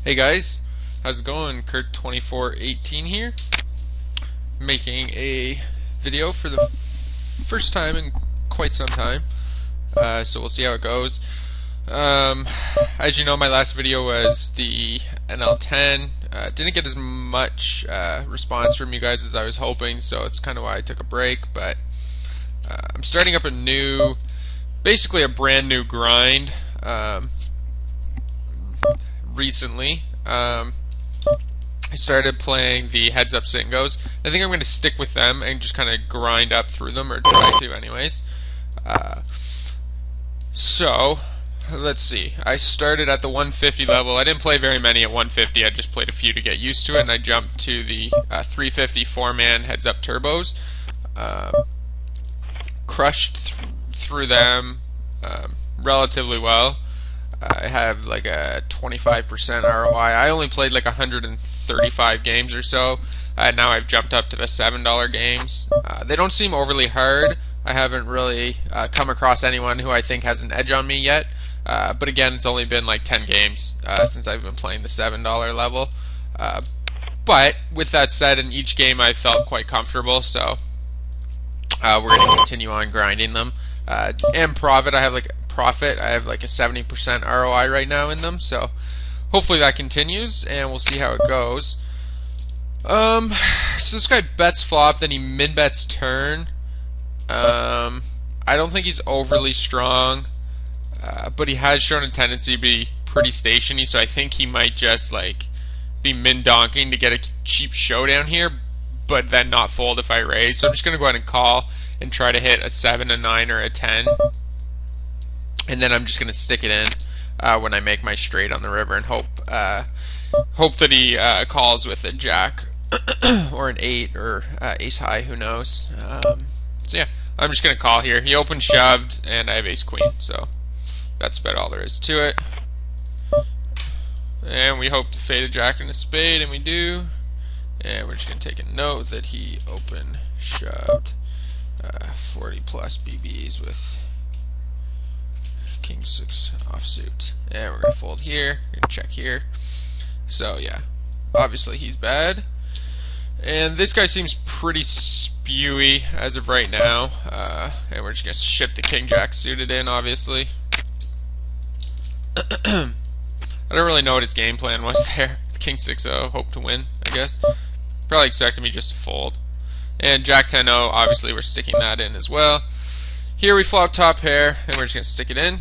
Hey guys, how's it going? Kurt2418 here, making a video for the first time in quite some time, so we'll see how it goes. As you know, my last video was the NL10. Didn't get as much response from you guys as I was hoping, so it's kind of why I took a break, but I'm starting up basically a brand new grind. Recently, I started playing the Heads Up Sit and Goes. I think I'm going to stick with them and just kind of grind up through them, or try to anyways. So let's see, I started at the 150 level. I didn't play very many at 150, I just played a few to get used to it, and I jumped to the 350 4-man Heads Up Turbos. Crushed through them relatively well. I have like a 25% ROI. I only played like 135 games or so. Now I've jumped up to the $7 games. They don't seem overly hard. I haven't really come across anyone who I think has an edge on me yet. But again, it's only been like 10 games since I've been playing the $7 level. But with that said, in each game I felt quite comfortable, so we're going to continue on grinding them. And profit, I have like a 70% ROI right now in them, so hopefully that continues, and we'll see how it goes. So this guy bets flop, then he min bets turn. I don't think he's overly strong, but he has shown a tendency to be pretty stationy, so I think he might just like be min donking to get a cheap showdown here, but then not fold if I raise. So I'm just gonna go ahead and call and try to hit a 7, a 9, or a 10. And then I'm just going to stick it in when I make my straight on the river, and hope that he calls with a jack or an 8 or ace high, who knows. So yeah, I'm just going to call here. He opened shoved, and I have ace queen, so that's about all there is to it. And we hope to fade a jack and a spade, and we do. And we're just going to take a note that he opened shoved 40 plus BBs with King 6 offsuit, and we're gonna fold here, we're gonna check here. So yeah, obviously he's bad, and this guy seems pretty spewy as of right now, and we're just gonna shift the King Jack suited in, obviously. I don't really know what his game plan was there. King 6-0, hope to win, I guess. Probably expected me just to fold. And Jack 10-0, obviously we're sticking that in as well. Here we flop top pair, and we're just gonna stick it in.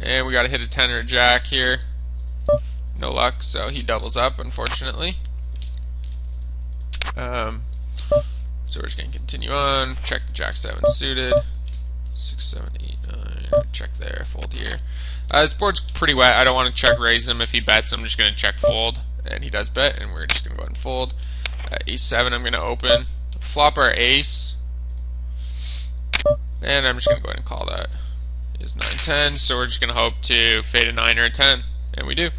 And we gotta hit a 10 or a jack here. No luck, so he doubles up, unfortunately. So we're just gonna continue on. Check the jack 7 suited. 6, 7, 8, 9. Check there, fold here. This board's pretty wet. I don't want to check raise him. If he bets, I'm just gonna check fold, and he does bet, and we're just gonna go ahead and fold. Ace 7, I'm gonna open. Flop our ace. And I'm just going to go ahead and call that. Is 9-10, so we're just going to hope to fade a 9 or a 10, and we do.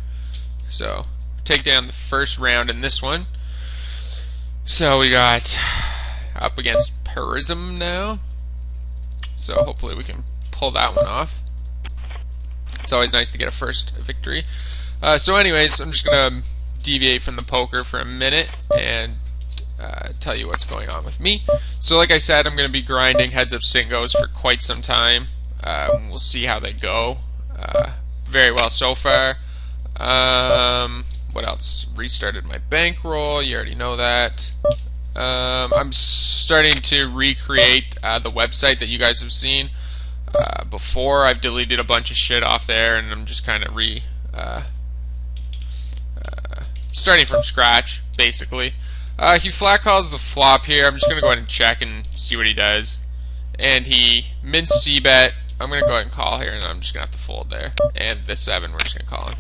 So, take down the first round in this one. So we got up against HUsng now. So hopefully we can pull that one off. It's always nice to get a first victory. So anyways, I'm just going to deviate from the poker for a minute and tell you what's going on with me. So like I said, I'm going to be grinding Heads Up Sit and Goes for quite some time. We'll see how they go. Very well so far. What else? Restarted my bankroll, you already know that. I'm starting to recreate the website that you guys have seen before. I've deleted a bunch of shit off there, and I'm just kind of starting from scratch, basically. He flat calls the flop here. I'm just going to go ahead and check and see what he does. And he mints c-bet. I'm going to go ahead and call here, and I'm just going to have to fold there. And the 7, we're just going to call him.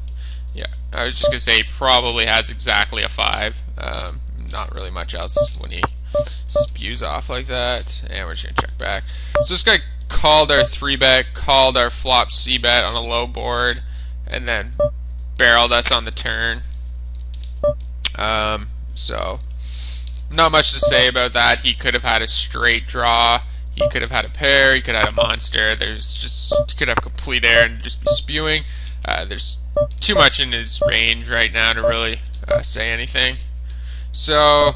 Yeah, I was just going to say he probably has exactly a 5. Not really much else when he spews off like that. And we're just going to check back. So this guy called our 3-bet, called our flop c-bet on a low board, and then barreled us on the turn. So not much to say about that. He could have had a straight draw, he could have had a pair, he could have had a monster. He could have complete air and just be spewing. there's too much in his range right now to really say anything. So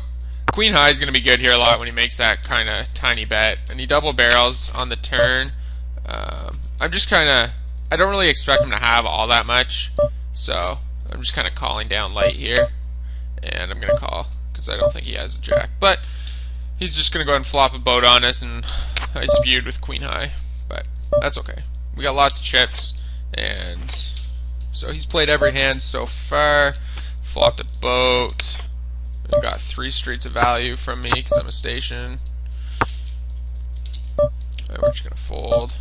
queen high is going to be good here a lot when he makes that kind of tiny bet, and he double barrels on the turn. I'm just kind of, I don't really expect him to have all that much, so I'm just kind of calling down light here, and I'm going to call because I don't think he has a jack. But he's just going to go ahead and flop a boat on us, and I spewed with queen high, but that's okay. We got lots of chips, and so he's played every hand so far. Flopped a boat. We got 3 streets of value from me because I'm a station. And we're just going to fold.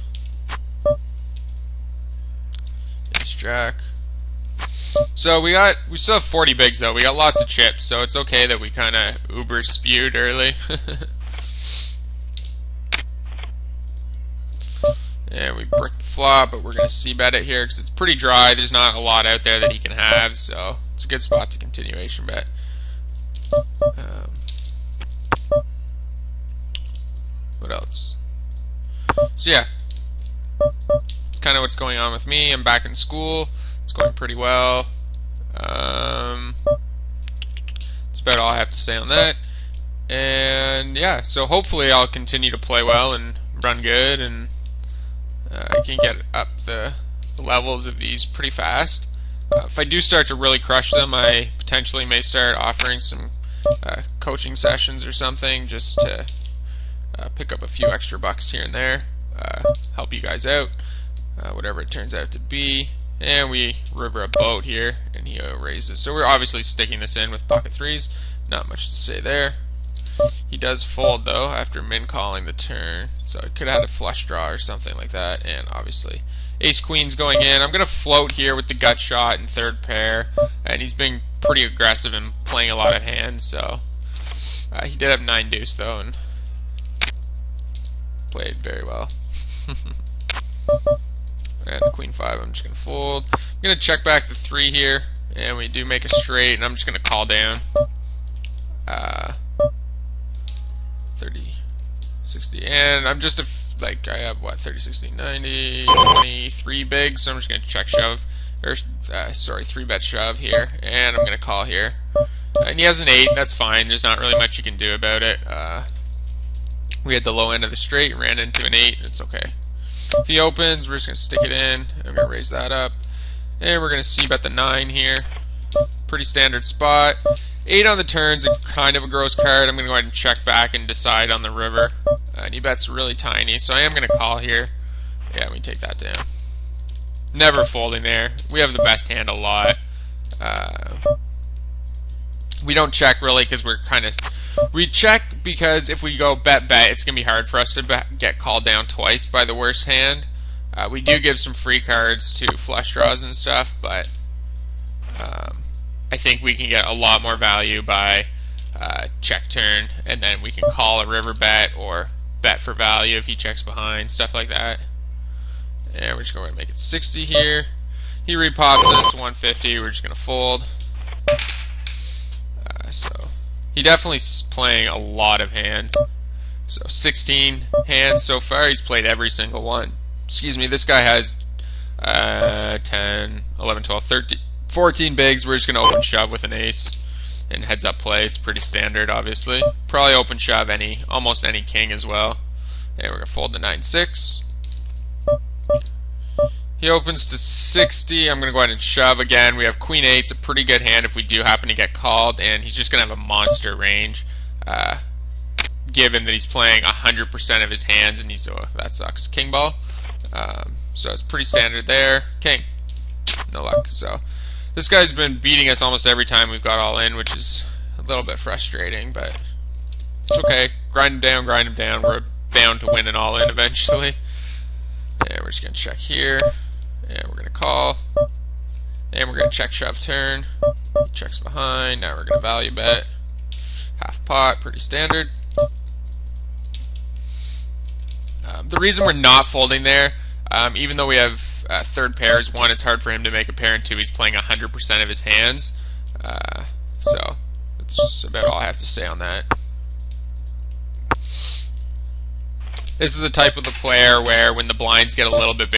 Ace jack. So we still have 40 bigs though. We got lots of chips, so it's okay that we kind of uber spewed early. And we brick the flop, but we're going to c-bet it here because it's pretty dry. There's not a lot out there that he can have, so it's a good spot to continuation bet. What else? So yeah, it's kind of what's going on with me. I'm back in school. It's going pretty well. That's about all I have to say on that. And yeah, so hopefully I'll continue to play well and run good, and I can get up the levels of these pretty fast. If I do start to really crush them, I potentially may start offering some coaching sessions or something, just to pick up a few extra bucks here and there, help you guys out, whatever it turns out to be. And we river a boat here, and he raises. So we're obviously sticking this in with pocket threes. Not much to say there. He does fold though after min calling the turn, so it could have had a flush draw or something like that. And obviously ace queen's going in. I'm gonna float here with the gut shot and third pair, and he's been pretty aggressive and playing a lot of hands. So he did have 9 deuce though, and played very well. And the queen 5, I'm just gonna fold. I'm gonna check back the 3 here, and we do make a straight, and I'm just gonna call down. 30, 60, and I'm just I have what, 30, 60, 90, 23 big, so I'm just gonna check shove, or sorry, 3-bet shove here, and I'm gonna call here. And he has an 8, that's fine. There's not really much you can do about it. We had the low end of the straight, ran into an 8, it's okay. If he opens, we're just gonna stick it in. I'm gonna raise that up, and we're gonna c-bet the 9 here. Pretty standard spot. 8 on the turn's kind of a gross card. I'm going to go ahead and check back and decide on the river. And he bets really tiny, so I am going to call here. Yeah, we take that down. Never folding there. We have the best hand a lot. We don't check really because we're kind of... We check because if we go bet, it's going to be hard for us to get called down twice by the worst hand. We do give some free cards to flush draws and stuff, but... I think we can get a lot more value by check turn, and then we can call a river bet or bet for value if he checks behind, stuff like that. And we're just going to make it 60 here. He repops us 150. We're just going to fold. So he definitely is playing a lot of hands. So 16 hands so far. He's played every single one. Excuse me. This guy has 10, 11, 12, 13. 14 bigs. We're just going to open shove with an ace and heads up play. It's pretty standard, obviously. Probably open shove almost any king as well. And we're going to fold the 9-6. He opens to 60. I'm going to go ahead and shove again. We have queen 8. It's a pretty good hand if we do happen to get called, and he's just going to have a monster range, given that he's playing 100% of his hands, and he's, oh, that sucks, king ball. So it's pretty standard there. King. No luck. So this guy's been beating us almost every time we've got all in, which is a little bit frustrating, but it's okay. Grind him down. We're bound to win an all in eventually. And we're just going to check here. And we're going to call. And we're going to check shove turn. He checks behind. Now we're going to value bet. Half pot, pretty standard. The reason we're not folding there, even though we have third pairs, 1, it's hard for him to make a pair, and 2, he's playing 100% of his hands. So that's about all I have to say on that. This is the type of the player where when the blinds get a little bit bigger,